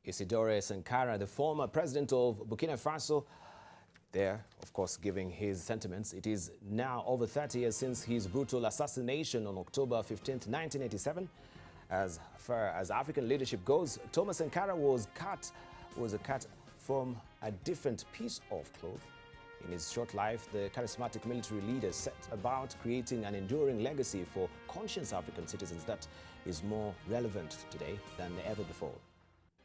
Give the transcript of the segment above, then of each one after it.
Isidore Sankara, the former president of Burkina Faso, there, of course, giving his sentiments. It is now over 30 years since his brutal assassination on October 15th, 1987. As far as African leadership goes, Thomas Sankara was cut from a different piece of cloth. In his short life, the charismatic military leader set about creating an enduring legacy for conscious African citizens that is more relevant today than ever before.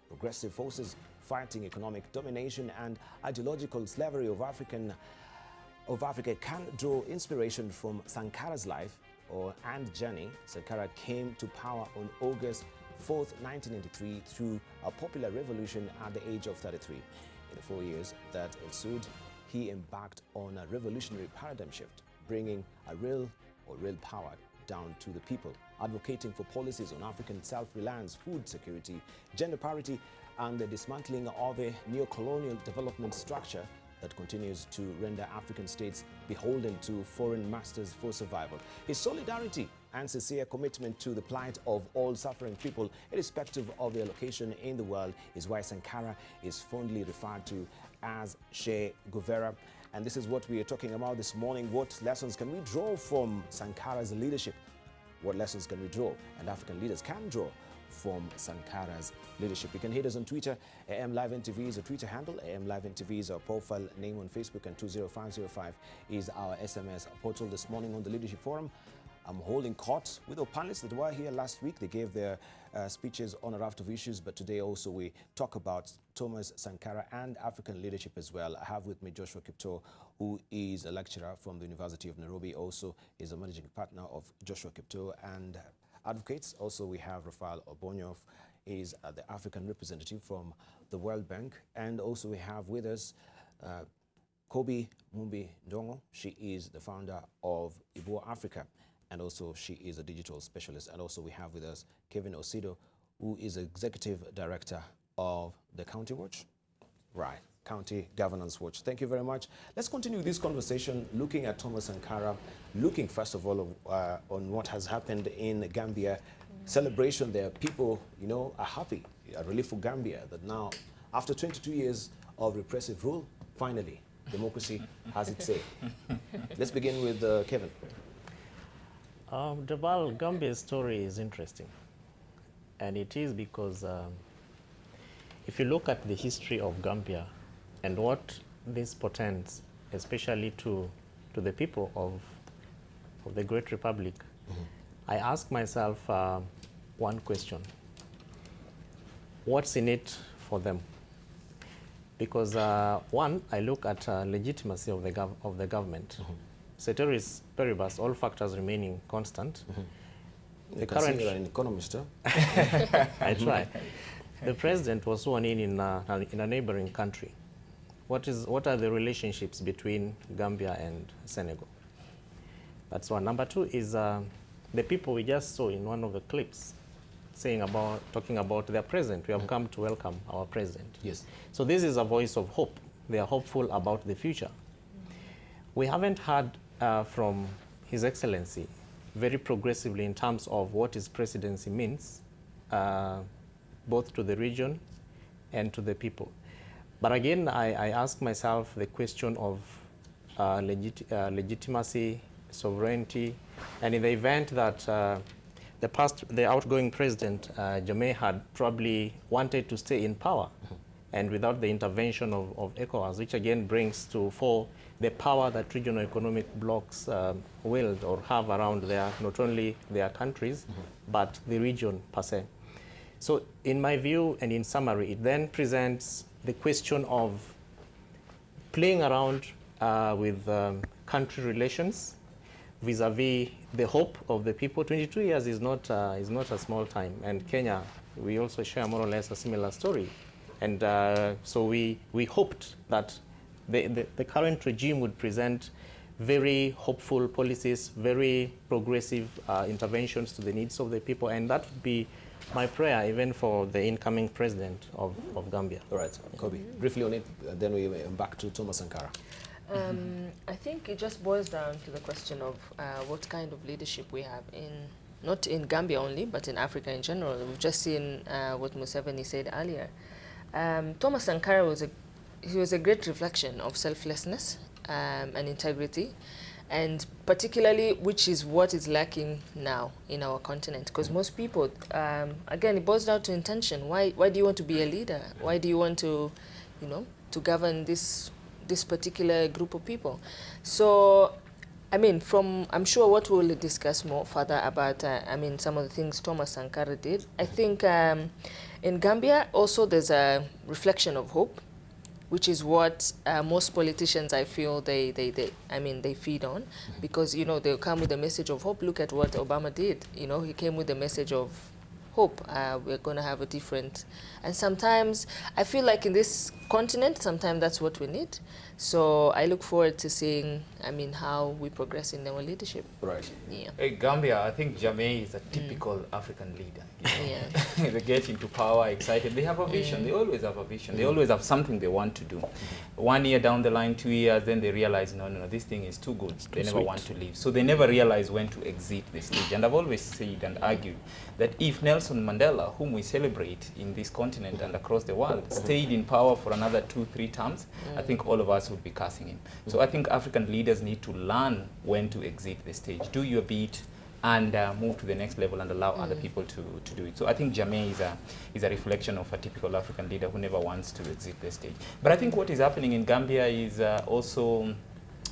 Progressive forces fighting economic domination and ideological slavery of Africa can draw inspiration from Sankara's life and journey. Sankara came to power on August 4th, 1993 through a popular revolution at the age of 33. In the 4 years that ensued, he embarked on a revolutionary paradigm shift, bringing a real power down to the people, advocating for policies on African self-reliance, food security, gender parity, and the dismantling of a neo-colonial development structure that continues to render African states beholden to foreign masters for survival. His solidarity and sincere commitment to the plight of all suffering people, irrespective of their location in the world, is why Sankara is fondly referred to as Che Guevara. And this is what we are talking about this morning. What lessons can we draw from Sankara's leadership? What lessons can we draw, and African leaders can draw from Sankara's leadership? You can hit us on Twitter. AM Live NTV is a Twitter handle. AM Live NTV is our profile name on Facebook, and 20505 is our SMS portal. This morning on the Leadership Forum, I'm holding court with our panelists that were here last week. They gave their speeches on a raft of issues, but today also we talk about Thomas Sankara and African leadership as well. I have with me Joshua Kiptoo, who is a lecturer from the University of Nairobi, also is a managing partner of Joshua Kiptoo and Advocates. Also we have Raphael Onyango, is the African representative from the World Bank, and also we have with us Mumbi Ndung'u. She is the founder of Ibo Africa, and also she is a digital specialist. And also we have with us Kevin Osido, who is executive director of the County Watch. Right, County Governance Watch. Thank you very much. Let's continue this conversation looking at Thomas Sankara, looking first of all on what has happened in Gambia. Celebration there, people, you know, are happy. A relief for Gambia that now, after 22 years of repressive rule, finally, democracy has its say. Let's begin with Kevin. Debarl, Gambia's story is interesting, and it is because if you look at the history of Gambia and what this portends, especially to the people of the Great Republic, I ask myself one question: what's in it for them? Because one, I look at legitimacy of the government. Ceteris paribus, all factors remaining constant. The current, you're an economist, huh? I try. The president was sworn in a neighboring country. What are the relationships between Gambia and Senegal? That's one. Number two is the people we just saw in one of the clips talking about their president. We have come to welcome our president. Yes. So this is a voice of hope. They are hopeful about the future. We haven't heard from His Excellency very progressively in terms of what his presidency means, both to the region and to the people. But again, I ask myself the question of legitimacy, sovereignty, and in the event that the outgoing president, Jammeh, had probably wanted to stay in power, and without the intervention of ECOWAS, which again brings to fore the power that regional economic blocs wield or have around not only their countries, but the region per se. So in my view, and in summary, it then presents the question of playing around with country relations vis-a-vis the hope of the people. 22 years is not a small time, and Kenya, we also share more or less a similar story. And so we hoped that the current regime would present very hopeful policies, very progressive interventions to the needs of the people, and that would be my prayer even for the incoming president of Gambia. All right, Kobe, briefly on it, then we back to Thomas Sankara. I think it just boils down to the question of what kind of leadership we have not in Gambia only, but in Africa in general. We've just seen what Museveni said earlier. Thomas Sankara was a great reflection of selflessness and integrity, and particularly, which is what is lacking now in our continent. Because most people, again, it boils down to intention. Why do you want to be a leader? Why do you want to, to govern this particular group of people? So, I mean, I'm sure what we'll discuss more further about, some of the things Thomas Sankara did. I think in Gambia also there's a reflection of hope, which is what most politicians, I feel, they feed on, because they'll come with a message of hope. Look at what Obama did. He came with a message of hope. We're going to have a different, and sometimes I feel like in this continent, sometimes that's what we need. So I look forward to seeing, how we progress in our leadership. Right. Yeah. Hey, Gambia, I think Jammeh is a typical African leader. Yeah. They get into power excited. They have a vision. They always have a vision. They always have something they want to do. 1 year down the line, 2 years, then they realize, no, this thing is too good. They never want to leave. So they never realize when to exit the stage. And I've always said and argued that if Nelson Mandela, whom we celebrate in this continent and across the world, stayed in power for another 2-3 terms, I think all of us would be cursing him. So I think African leaders need to learn when to exit the stage. Do your bit and move to the next level and allow other people to do it. So I think Jammeh is a reflection of a typical African leader who never wants to exit the stage. But I think what is happening in Gambia is also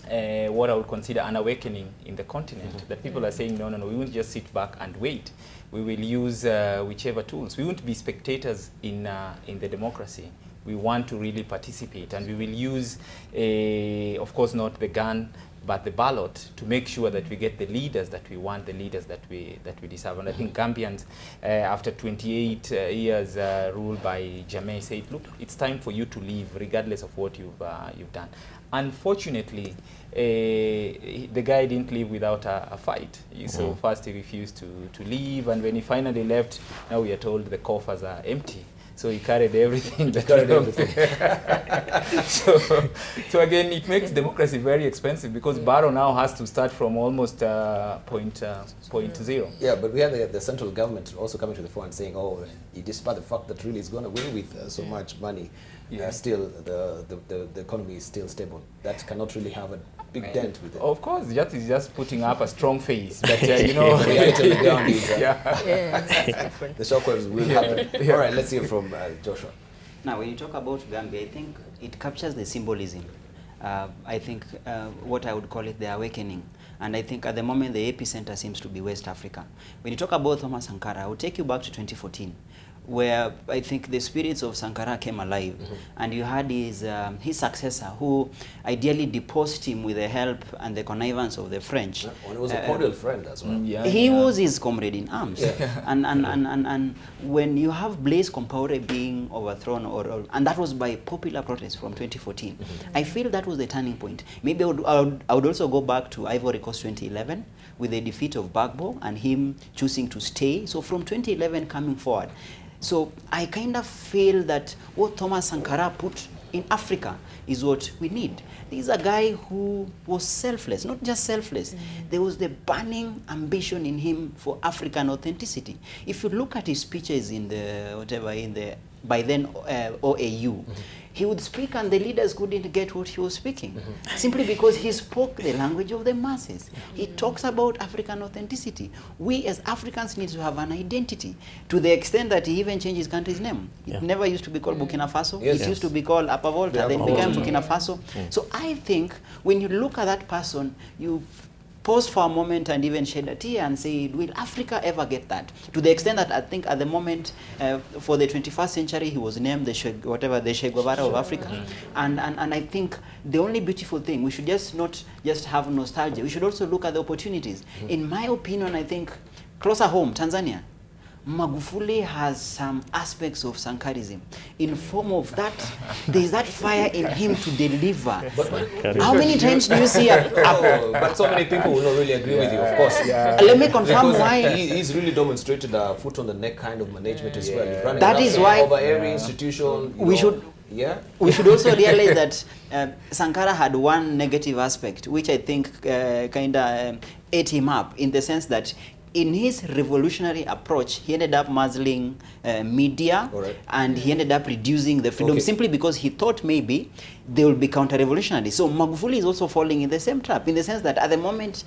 what I would consider an awakening in the continent, that people are saying, no, we won't just sit back and wait. We will use whichever tools. We won't be spectators in the democracy. We want to really participate, and we will use, of course, not the gun, but the ballot to make sure that we get the leaders that we want, the leaders that we deserve. And I think Gambians, after 28 years ruled by Jammeh, said, look, it's time for you to leave, regardless of what you've done. Unfortunately, the guy didn't leave without a fight. So first he refused to leave, and when he finally left, now we are told the coffers are empty. So he carried everything. So again, it makes democracy very expensive, because Barrow now has to start from almost point zero. Yeah, but we have the central government also coming to the fore and saying, despite the fact that really is going away with so much money, still the economy is still stable. That cannot really have a big dent with it. Of course, he's just putting up a strong face, but the reality on the ground is the shockwaves will happen. All right, let's hear from Joshua. Now, when you talk about Gambia, I think it captures the symbolism. I think what I would call it the awakening. And I think at the moment the epicenter seems to be West Africa. When you talk about Thomas Sankara, I will take you back to 2014. Where I think the spirits of Sankara came alive, and you had his successor, who ideally deposed him with the help and the connivance of the French. And he was a cordial friend as well. He was his comrade in arms. And when you have Blaise Compaoré being overthrown, and that was by popular protest from 2014, I feel that was the turning point. Maybe I would also go back to Ivory Coast 2011 with the defeat of Gbagbo and him choosing to stay. So from 2011 coming forward, so I kind of feel that what Thomas Sankara put in Africa is what we need. He's a guy who was selfless, not just selfless. There was the burning ambition in him for African authenticity. If you look at his speeches in the by then OAU, he would speak and the leaders couldn't get what he was speaking, simply because he spoke the language of the masses. He talks about African authenticity. We as Africans need to have an identity, to the extent that he even changed his country's name. It never used to be called Burkina Faso. It used to be called Upper Volta, then became Burkina Faso. So I think when you look at that person, you pause for a moment and even shed a tear and say, will Africa ever get that? To the extent that I think at the moment, for the 21st century, he was named the Che Guevara of Africa. And I think the only beautiful thing, we should just not just have nostalgia. We should also look at the opportunities. In my opinion, I think closer home, Tanzania, Magufuli has some aspects of Sankarism. In form of that, there's that fire in him to deliver. How many times do you see but so many people will not really agree with you, of course. Let me confirm why. He's really demonstrated a foot on the neck kind of management as well. He's running that is why over every institution. We should also realize that Sankara had one negative aspect, which I think kind of ate him up, in the sense that in his revolutionary approach, he ended up muzzling media, and he ended up reducing the freedom simply because he thought maybe they will be counter-revolutionary. So Magufuli is also falling in the same trap, in the sense that at the moment,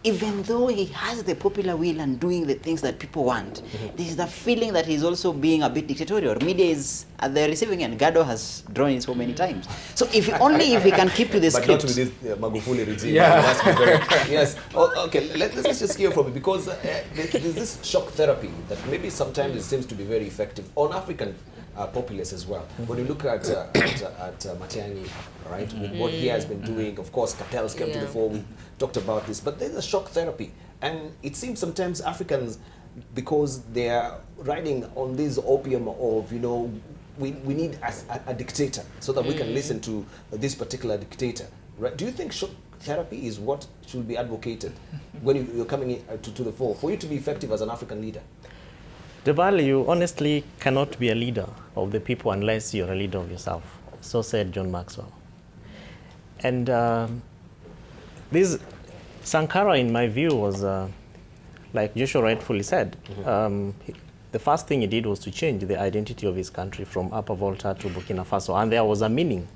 even though he has the popular will and doing the things that people want, there is the feeling that he's also being a bit dictatorial. Media is at the receiving end. Gado has drawn it so many times. So if he can keep to the script. But not with this Magufuli regime. Yes. Okay, let's just hear from it, because there's this shock therapy that maybe sometimes it seems to be very effective on African populace as well. When you look at Matiang'i, right, with what he has been doing, of course, cartels came to the fore. We talked about this, but there's a shock therapy, and it seems sometimes Africans, because they are riding on this opium of, you know, we need a dictator so that we can listen to this particular dictator. Right? Do you think shock therapy is what should be advocated when you're coming to the fore for you to be effective as an African leader? Debarl, you honestly cannot be a leader of the people unless you're a leader of yourself. So said John Maxwell. And this Sankara, in my view, was, like Joshua rightfully said, the first thing he did was to change the identity of his country from Upper Volta to Burkina Faso. And there was a meaning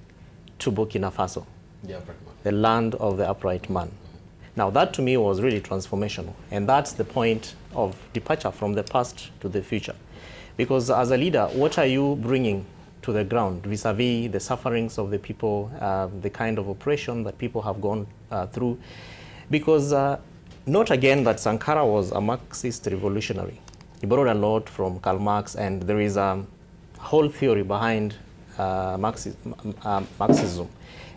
to Burkina Faso, the land of the upright man. Now, that to me was really transformational. And that's the point of departure from the past to the future. Because as a leader, what are you bringing to the ground vis-a-vis the sufferings of the people, the kind of oppression that people have gone through? Because note again that Sankara was a Marxist revolutionary. He borrowed a lot from Karl Marx, and there is a whole theory behind Marxism.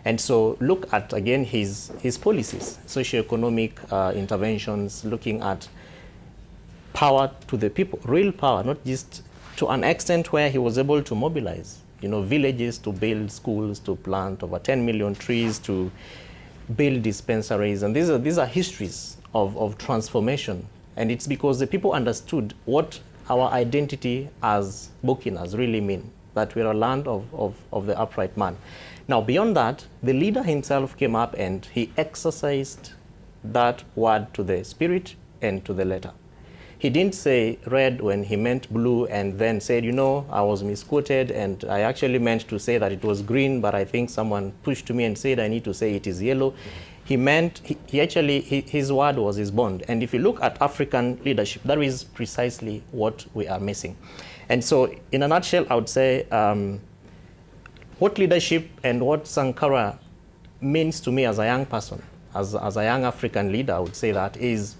And so look at, again, his policies, socioeconomic interventions, looking at power to the people, real power, not just to an extent where he was able to mobilize, you know, villages to build schools, to plant over 10 million trees, to build dispensaries. And these are histories of transformation. And it's because the people understood what our identity as Burkinas really mean, that we're a land of the upright man. Now, beyond that, the leader himself came up and he exercised that word to the spirit and to the letter. He didn't say red when he meant blue and then said, you know, I was misquoted and I actually meant to say that it was green, but I think someone pushed to me and said I need to say it is yellow. He meant, his word was his bond. And if you look at African leadership, that is precisely what we are missing. And so, in a nutshell, I would say, what leadership and what Sankara means to me as a young person, as a young African leader, I would say that is,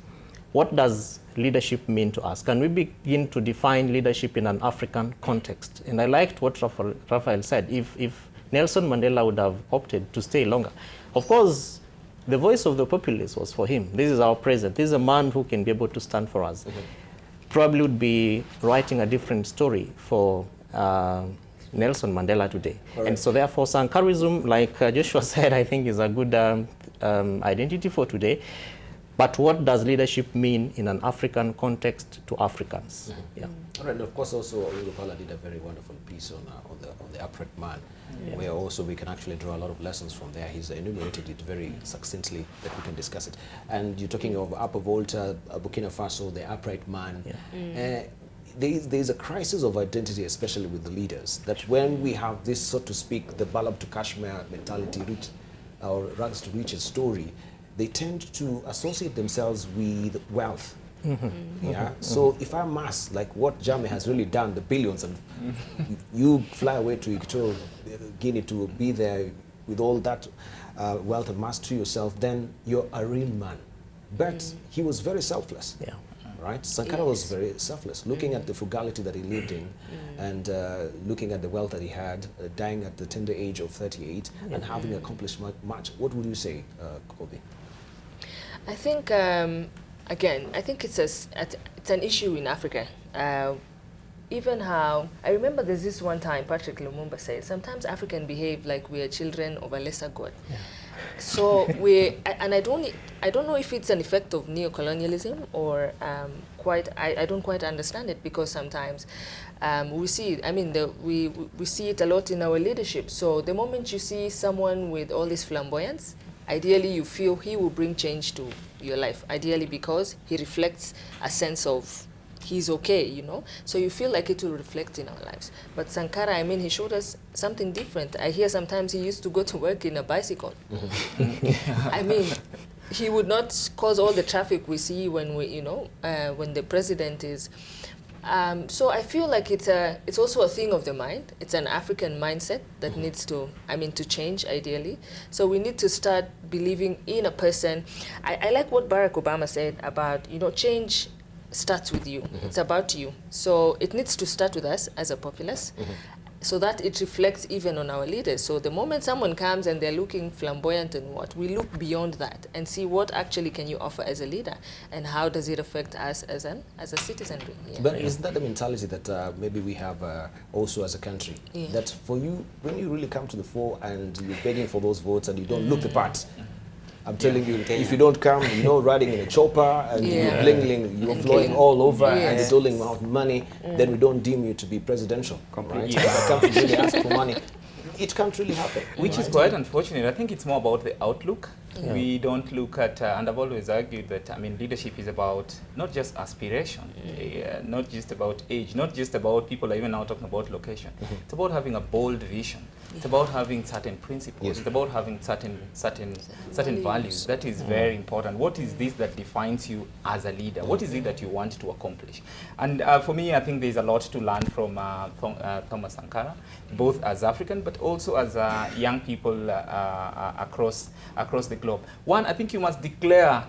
what does leadership mean to us? Can we begin to define leadership in an African context? And I liked what Raphael said. If Nelson Mandela would have opted to stay longer, of course, the voice of the populace was for him. This is our president. This is a man who can be able to stand for us. Probably would be writing a different story for Nelson Mandela today. And so therefore Sankarism, like Joshua said, I think is a good identity for today. But what does leadership mean in an African context to Africans? Yeah. All right, and of course also Raphael did a very wonderful piece on the upright man, where also we can actually draw a lot of lessons from there. He's enumerated it very succinctly that we can discuss it. And you're talking of Upper Volta, Burkina Faso, the upright man. There's a crisis of identity, especially with the leaders, that when we have this, so to speak, the Balab to Kashmir mentality, or rags to riches story, they tend to associate themselves with wealth. So if I amass, like what Jammeh has really done, the billions, and you fly away to Equatorial Guinea to be there with all that wealth amassed to yourself, then you're a real man. But he was very selfless. Right? Sankara was very selfless, looking at the frugality that he lived in, and looking at the wealth that he had, dying at the tender age of 38, and having accomplished much. What would you say, Kobe? I think, again, I think it's an issue in Africa. Even how, I remember there's this one time Patrick Lumumba said, sometimes Africans behave like we are children of a lesser God. So and I don't know if it's an effect of neocolonialism or I don't quite understand it, because sometimes we see it, I mean, we see it a lot in our leadership. So the moment you see someone with all this flamboyance, ideally you feel he will bring change to your life, ideally because he reflects a sense of he's okay, you know, so you feel like it will reflect in our lives. But Sankara, I mean, he showed us something different. I hear sometimes he used to go to work in a bicycle. I mean, he would not cause all the traffic we see when we, you know, when the president is. So I feel like it's also a thing of the mind. It's an African mindset that needs to, I mean, to change ideally. So we need to start believing in a person. I like what Barack Obama said about, you know, change starts with you. It's about you. So it needs to start with us as a populace. So that it reflects even on our leaders. So the moment someone comes and they're looking flamboyant and what, we look beyond that and see what actually can you offer as a leader and how does it affect us as a citizenry. Yeah. But isn't that the mentality that maybe we have also as a country? Yeah. That for you, when you really come to the fore and you're begging for those votes and you don't look the part, I'm telling you, if you don't come, you know, riding in a chopper and you're bling, you're flying all over and you're doling out money, then we don't deem you to be presidential, right? If I come to really ask for money, it can't really happen. Which is quite unfortunate. I think it's more about the outlook. We don't look at, and I've always argued that, I mean, leadership is about not just aspiration, not just about age, not just about people are even now talking about location. It's about having a bold vision. It's about having certain principles. It's about having certain values. That is very important. What is this that defines you as a leader? What is it that you want to accomplish? And for me, I think there's a lot to learn from Thomas Sankara, both as African, but also as young people across the globe. One, I think you must declare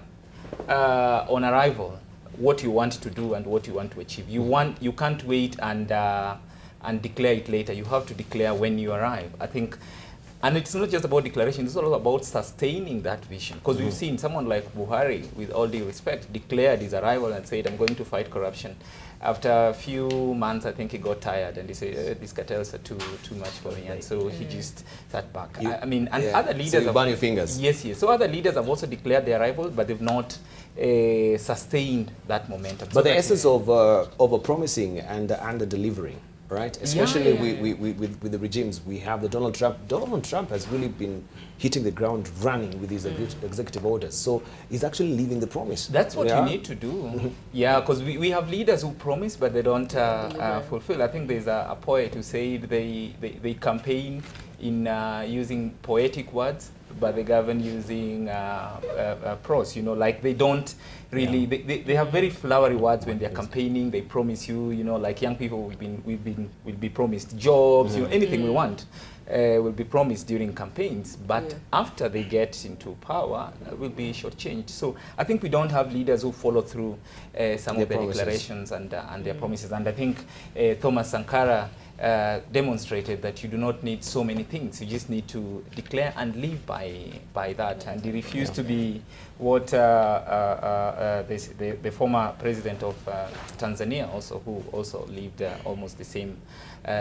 on arrival what you want to do and what you want to achieve. You can't wait and declare it later. You have to declare when you arrive. I think, and it's not just about declaration, it's also about sustaining that vision. Because we've seen someone like Buhari, with all due respect, declared his arrival and said, I'm going to fight corruption. After a few months, I think he got tired and he said, these cartels are too much for me. And so he just sat back. I mean, and other leaders... So you burn your fingers. Yes. So other leaders have also declared their arrival, but they've not sustained that momentum. But the essence of over-promising and delivering, right? Especially with the regimes. We have the Donald Trump. Donald Trump has really been hitting the ground running with his executive orders. So he's actually leaving the promise. That's what you need to do. Because we have leaders who promise, but they don't fulfill. I think there's a poet who said they campaign in using poetic words, but they govern using prose, you know, like they don't really, they have very flowery words when they're campaigning. They promise you, you know, like young people will be promised jobs, you know, anything we want will be promised during campaigns, but after they get into power, will be shortchanged. So I think we don't have leaders who follow through some of their declarations and their promises. And I think Thomas Sankara demonstrated that you do not need so many things. You just need to declare and live by that. And he refused to be what the former president of Tanzania who also lived almost the same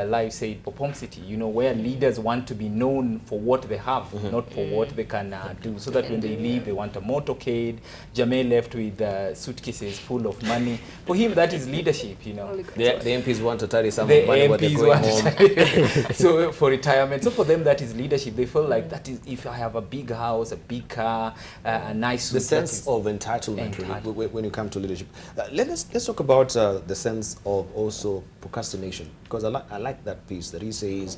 life, said propensity, you know, where leaders want to be known for what they have, not for what they can do, so that when they leave, they want a motorcade. Jammeh left with suitcases full of money. For him, that is leadership, you know. The MPs want to carry some money when they're going home. So for retirement, so for them, that is leadership. They feel like that is, if I have a big house, a big car, a nice suit. The sense of entitlement really, when you come to leadership. Let's talk about the sense of also procrastination, because I like that piece that he says,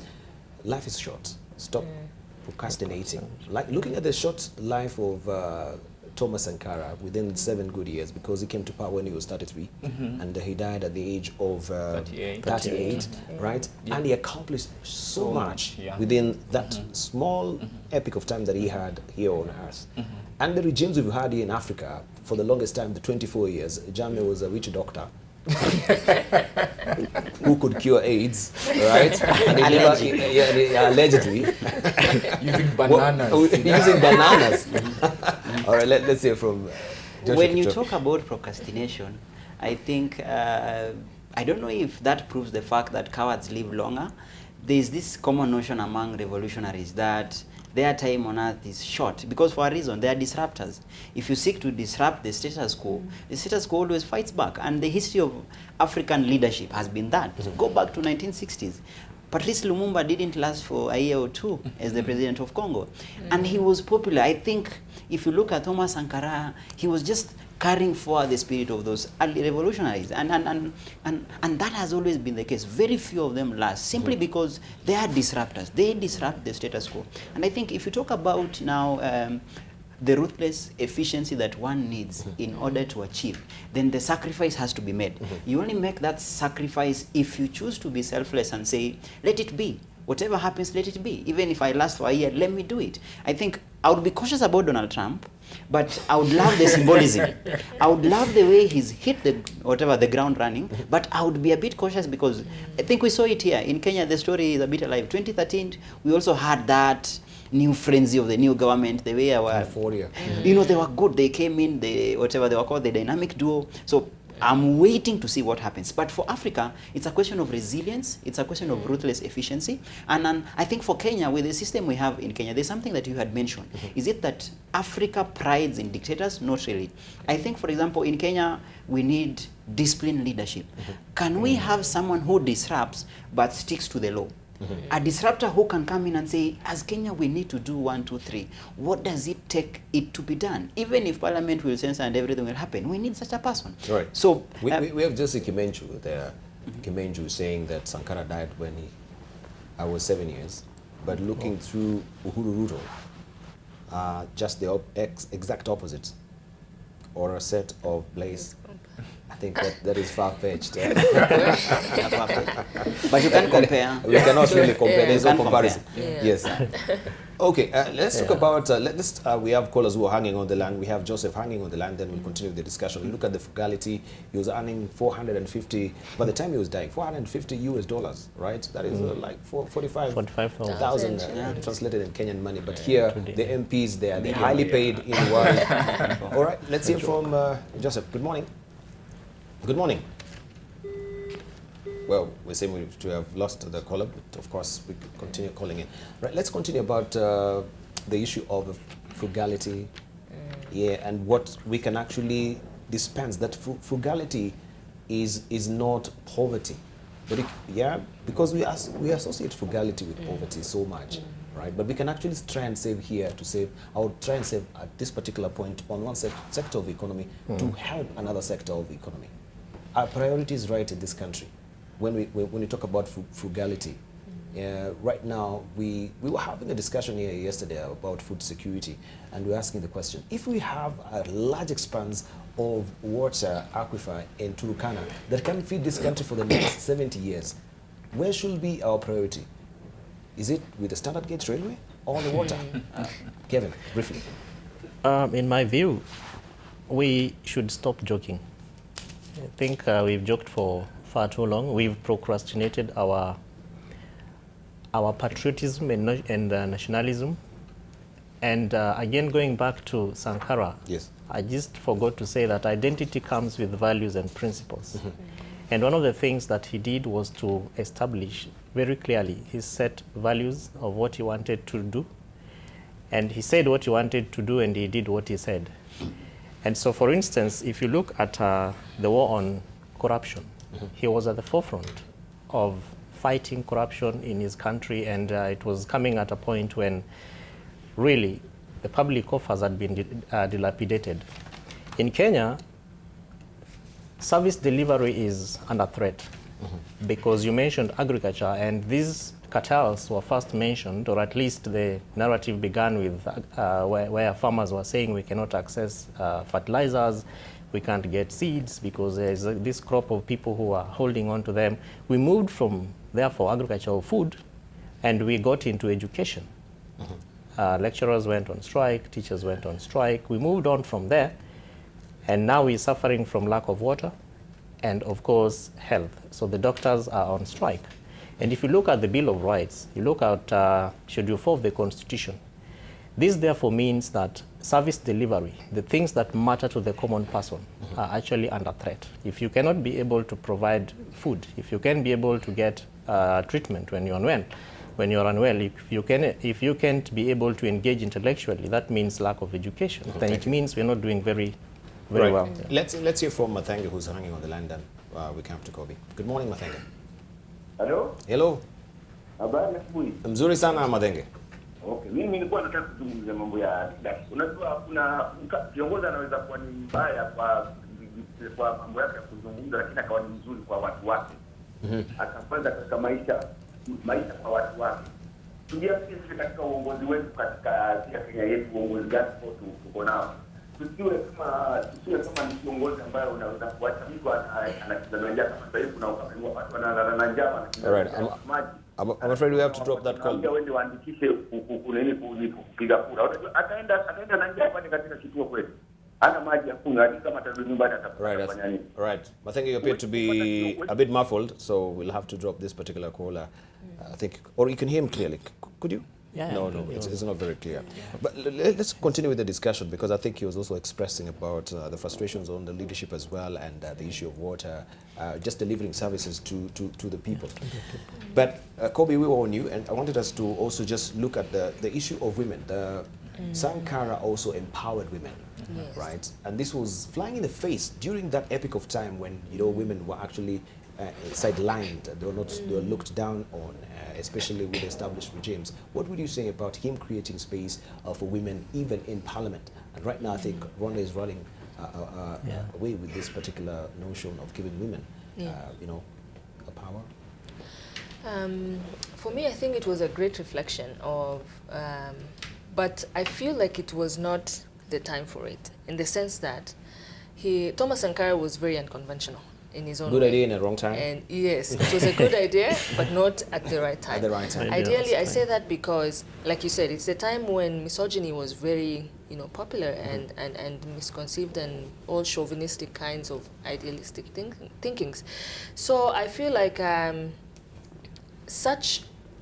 life is short. Stop procrastinating. Like looking at the short life of Thomas Sankara within 7 good years, because he came to power when he was 33 and he died at the age of 38, right? And he accomplished so much within that small epic of time that he had here on earth. And the regimes we've had here in Africa for the longest time, the 24 years, Jammeh was a witch doctor who could cure AIDS, right? And allegedly. Using bananas. Using bananas. All right, let's hear from Joshua When you Kiptoo. talk about procrastination, I think, I don't know if that proves the fact that cowards live longer. There's this common notion among revolutionaries that their time on earth is short, because for a reason, they are disruptors. If you seek to disrupt the status quo always fights back. And the history of African leadership has been that. So go back to 1960s. Patrice Lumumba didn't last for a year or two as the president of Congo. And he was popular. I think if you look at Thomas Sankara, he was just carrying forward the spirit of those early revolutionaries. And that has always been the case. Very few of them last, simply because they are disruptors. They disrupt the status quo. And I think if you talk about now the ruthless efficiency that one needs in order to achieve, then the sacrifice has to be made. You only make that sacrifice if you choose to be selfless and say, let it be. Whatever happens, let it be. Even if I last for a year, let me do it. I think I would be cautious about Donald Trump, but I would love the symbolism. I would love the way he's hit the ground running, but I would be a bit cautious because I think we saw it here. In Kenya, the story is a bit alive. 2013, we also had that new frenzy of the new government, the way our, you know, they were good. They came in, they were called the dynamic duo. So I'm waiting to see what happens. But for Africa, it's a question of resilience. It's a question of ruthless efficiency. And I think for Kenya, with the system we have in Kenya, there's something that you had mentioned. Is it that Africa prides in dictators? Not really. I think, for example, in Kenya, we need disciplined leadership. Can we have someone who disrupts but sticks to the law? A disruptor who can come in and say, as Kenya, we need to do 1, 2, 3. What does it take it to be done? Even if Parliament will censor and everything will happen, we need such a person. Right. So we have Jesse Kimenchu there. Kimenchu saying that Sankara died when I was 7 years, but looking through Uhuru Ruto, just the exact opposite, or a set of Blaze. I think that is far-fetched. But you can compare. We cannot really compare. There's no comparison. Yeah. Yes. Okay, let's talk about, we have callers who are hanging on the line. We have Joseph hanging on the line, then we'll continue the discussion. Look at the frugality. He was earning 450, by the time he was dying, $450, right? That is like 45,000 translated in Kenyan money. But here, the MPs, they are highly paid in the world. All right, let's hear from Joseph. Good morning. Good morning. Well, we seem to have lost the caller, but of course we continue calling in. Right, let's continue about the issue of frugality, and what we can actually dispense. That frugality is not poverty, but because we associate frugality with poverty so much, right? But we can actually try and save here to save. I would try and save at this particular point on one sector of the economy to help another sector of the economy. Our priority is right in this country. When we talk about frugality, right now we were having a discussion here yesterday about food security, and we're asking the question: if we have a large expanse of water aquifer in Turkana that can feed this country for the next 70 years, where should be our priority? Is it with the standard gauge railway or the water? Kevin, briefly. In my view, we should stop joking. I think we've joked for far too long. We've procrastinated our patriotism and nationalism. And again, going back to Sankara, yes, I just forgot to say that identity comes with values and principles. And one of the things that he did was to establish very clearly his set values of what he wanted to do. And he said what he wanted to do, and he did what he said. And so, for instance, if you look at the war on corruption, he was at the forefront of fighting corruption in his country, and it was coming at a point when really the public coffers had been dilapidated. In Kenya, service delivery is under threat because you mentioned agriculture, and these cartels were first mentioned, or at least the narrative began with where farmers were saying we cannot access fertilizers, we can't get seeds because there's this crop of people who are holding on to them. We moved from, therefore, agricultural food, and we got into education. Lecturers went on strike, teachers went on strike. We moved on from there, and now we're suffering from lack of water and, of course, health. So the doctors are on strike. And if you look at the Bill of Rights, you look at Schedule 4 of the Constitution, this therefore means that service delivery, the things that matter to the common person, are actually under threat. If you cannot be able to provide food, if you can't be able to get treatment when you're unwell, if you can't be able to engage intellectually, that means lack of education. Then it means we're not doing very well. Let's hear from Mathanga, who's hanging on the line, then we come to Kobe. Good morning, Mathanga. Hello? Hello. Habari asubuhi. Mzuri sana Madenge. Okay, mimi nilikuwa nataka kuzungumzia mambo ya leadership. Unajua kuna kiongozi anaweza kuwa ni mbaya kwa mambo yake ya kuzungumza, lakini akawa ni mzuri kwa watu wake. Akafanya katika maisha kwa watu wake. Tujiangalie sisi katika uongozi wetu katika Kenya yetu, uongozi gani tuko nao. Tusiwe kama ni kiongozi ambaye unaweza kuacha mtu anakizana njaa kama sasa hivi kuna watu wanalala na njaa maji. I'm afraid we have to drop that call. Wende waandikishe kupiga kura. Ataenda na njaa kwani katika kituo kwetu. Ana maji ya kunywa hadi kama atarudi nyumbani atafanya nini? Right. I think you appear to be a bit muffled, so we'll have to drop this particular caller. I think, or you can hear him clearly. Could you? Yeah. No, it's not very clear. But let's continue with the discussion, because I think he was also expressing about the frustrations on the leadership as well, and the issue of water, just delivering services to the people. But Kobe, we were on you, and I wanted us to also just look at the issue of women. Sankara also empowered women, right? And this was flying in the face during that epoch of time when women were actually sidelined. They were looked down on, especially with established regimes. What would you say about him creating space for women even in parliament? And right now I think Rwanda is running away with this particular notion of giving women a power. For me, I think it was a great reflection of but I feel like it was not the time for it, in the sense that Thomas Sankara was very unconventional in his own way. Good idea in the wrong time. And yes, it was a good idea, but not at the right time. At the right time. Ideally, I say that because, like you said, it's a time when misogyny was very, popular and misconceived, and all chauvinistic kinds of idealistic thinkings. So I feel like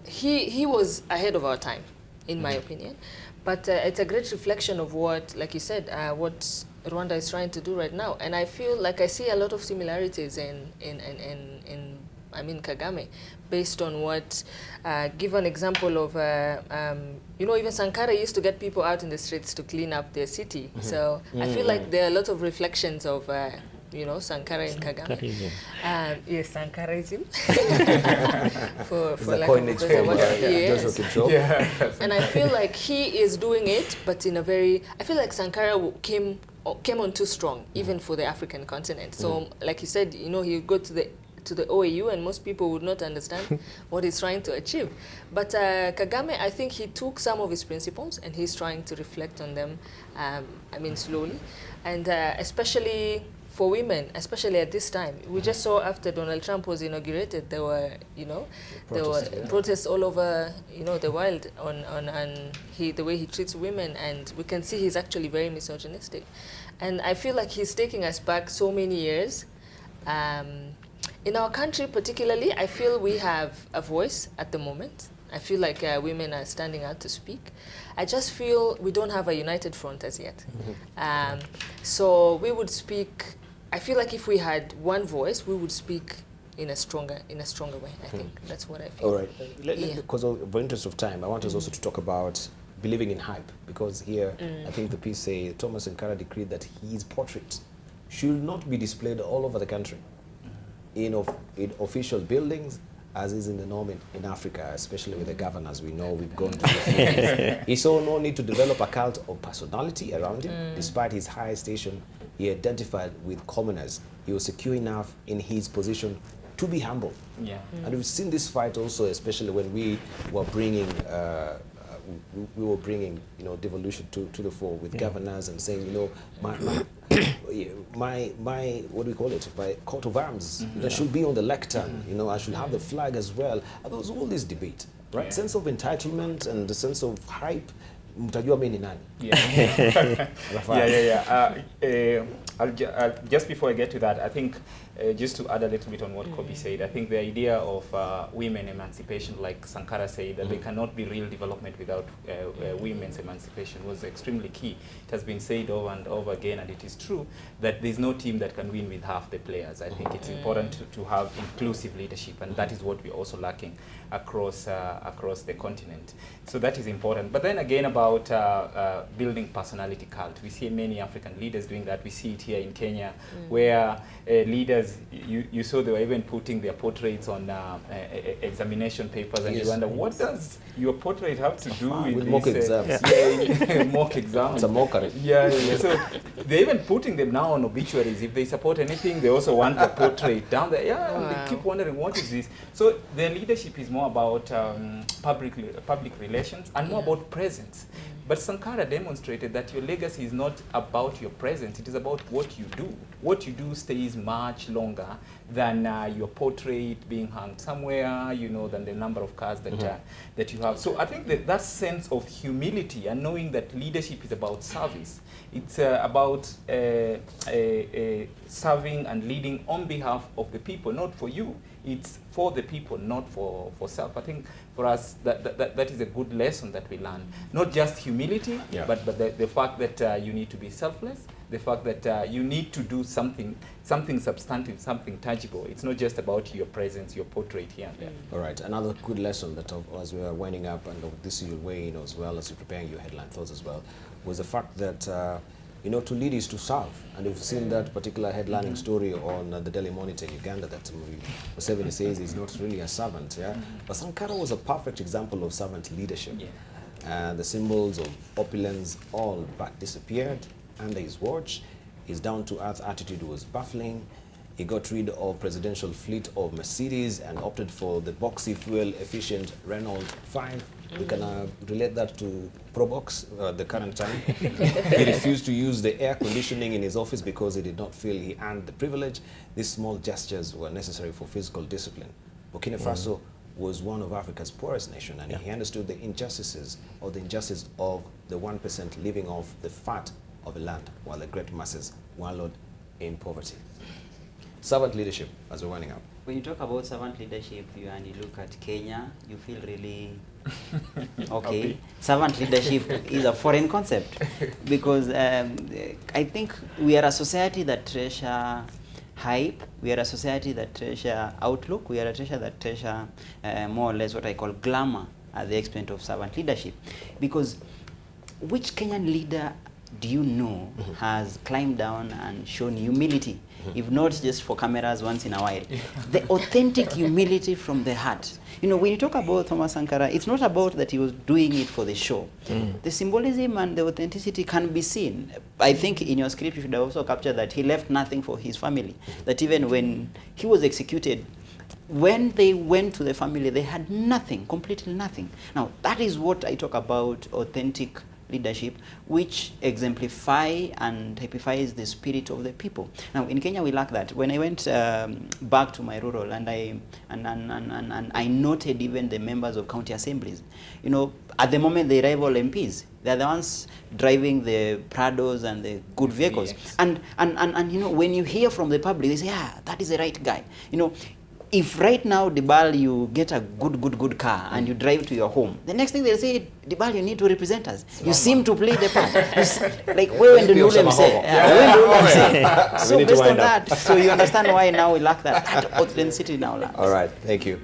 he was ahead of our time, in my opinion. But it's a great reflection of what, like you said, what Rwanda is trying to do right now. And I feel like I see a lot of similarities in Kagame, based on what, give an example of, even Sankara used to get people out in the streets to clean up their city. So I feel like there are a lot of reflections of, Sankara and Kagame. Yes, Sankarism. for the coinage from Joshua Kiptoo. Yeah. And I feel like he is doing it, but in a very, I feel like Sankara came on too strong, even for the African continent. So, like you said, he would go to the OAU, and most people would not understand what he's trying to achieve. But Kagame, I think he took some of his principles, and he's trying to reflect on them, slowly. And especially for women, especially at this time. We just saw after Donald Trump was inaugurated, there were, protests all over, the world on the way he treats women, and we can see he's actually very misogynistic. And I feel like he's taking us back so many years. In our country particularly, I feel we have a voice at the moment. I feel like women are standing out to speak. I just feel we don't have a united front as yet. So we would speak, I feel like if we had one voice, we would speak in a stronger way. I think that's what I feel. All right. Because of the interest of time, I want us also to talk about believing in hype, because here I think the piece say Thomas Sankara decreed that his portrait should not be displayed all over the country in official buildings, as is in the norm in Africa, especially with the governors. We know we've gone to He saw no need to develop a cult of personality around him. Despite his high station, he identified with commoners. He was secure enough in his position to be humble. Yeah. And we've seen this fight also, especially when we were bringing devolution to the fore with governors and saying, my what do we call it? My coat of arms should be on the lectern. I should have the flag as well. And there was all this debate, right? Yeah. Sense of entitlement and the sense of hype. Mtajua mimi ni nani? Just before I get to that, I think just to add a little bit on what Kobe said, I think the idea of women emancipation, like Sankara said, that there cannot be real development without women's emancipation, was extremely key. It has been said over and over again, and it is true that there's no team that can win with half the players. I think it's important to have inclusive leadership, and that is what we're also lacking across the continent. So that is important. But then again, about building personality cult, we see many African leaders doing that. We see it here in Kenya, where leaders leaders, you saw they were even putting their portraits on examination papers, and Yes. you wonder, what does your portrait have to do with mock this, exams. mock exams? It's a mockery. Yeah. So they're even putting them now on obituaries. If they support anything, they also want the portrait down there. Yeah, and they keep wondering, what is this? So their leadership is more about public relations and more about presence. But Sankara demonstrated that your legacy is not about your presence, it is about what you do. What you do stays much longer than your portrait being hung somewhere, you know, than the number of cars that, that you have. So I think that sense of humility and knowing that leadership is about service. It's about serving and leading on behalf of the people, not for you. It's for the people, not for self. I think for us, that is a good lesson that we learn. Not just humility, but the fact that you need to be selfless, the fact that you need to do something substantive, something tangible. It's not just about your presence, your portrait here and there. All right, another good lesson that as we are winding up, and this you'll weigh in as well as you're preparing your headline thoughts as well, was the fact that you know, to lead is to serve. And you've seen that particular headlining story on the Daily Monitor in Uganda that Museveni says he's not really a servant, yeah? But Sankara was a perfect example of servant leadership. And the symbols of opulence all but disappeared under his watch. His down-to-earth attitude was baffling. He got rid of presidential fleet of Mercedes and opted for the boxy fuel-efficient Renault 5. We can relate that to Probox, the current time. He refused to use the air conditioning in his office because he did not feel he earned the privilege. These small gestures were necessary for physical discipline. Burkina Faso was one of Africa's poorest nations, and he understood the injustices or the injustice of the 1% living off the fat of the land, while the great masses wallowed in poverty. Servant leadership, as we're winding up. When you talk about servant leadership, and you look at Kenya, you feel really okay. Servant leadership is a foreign concept because I think we are a society that treasure hype. We are a society that treasure outlook. We are a treasure that treasure more or less what I call glamour at the expense of servant leadership. Because which Kenyan leader do you know has climbed down and shown humility, if not just for cameras once in a while? The authentic humility from the heart. You know, when you talk about Thomas Sankara, it's not about that he was doing it for the show. The symbolism and the authenticity can be seen. I think in your script you should have also captured that he left nothing for his family. That even when he was executed, when they went to the family, they had nothing, completely nothing. Now, that is what I talk about, authentic leadership, which exemplify and typifies the spirit of the people. Now, in Kenya, we lack that. When I went back to my rural, and I noted even the members of county assemblies, you know, at the moment they rival MPs. They're the ones driving the Prados and the good vehicles. And you know, when you hear from the public, they say, yeah, that is the right guy. You know, if right now, Debarl, you get a good car and you drive to your home, the next thing they'll say, Debarl, you need to represent us. You seem to play the part. Like, where when Ndung'u say? So based on that, so you understand why now we lack that authenticity now. All right, thank you.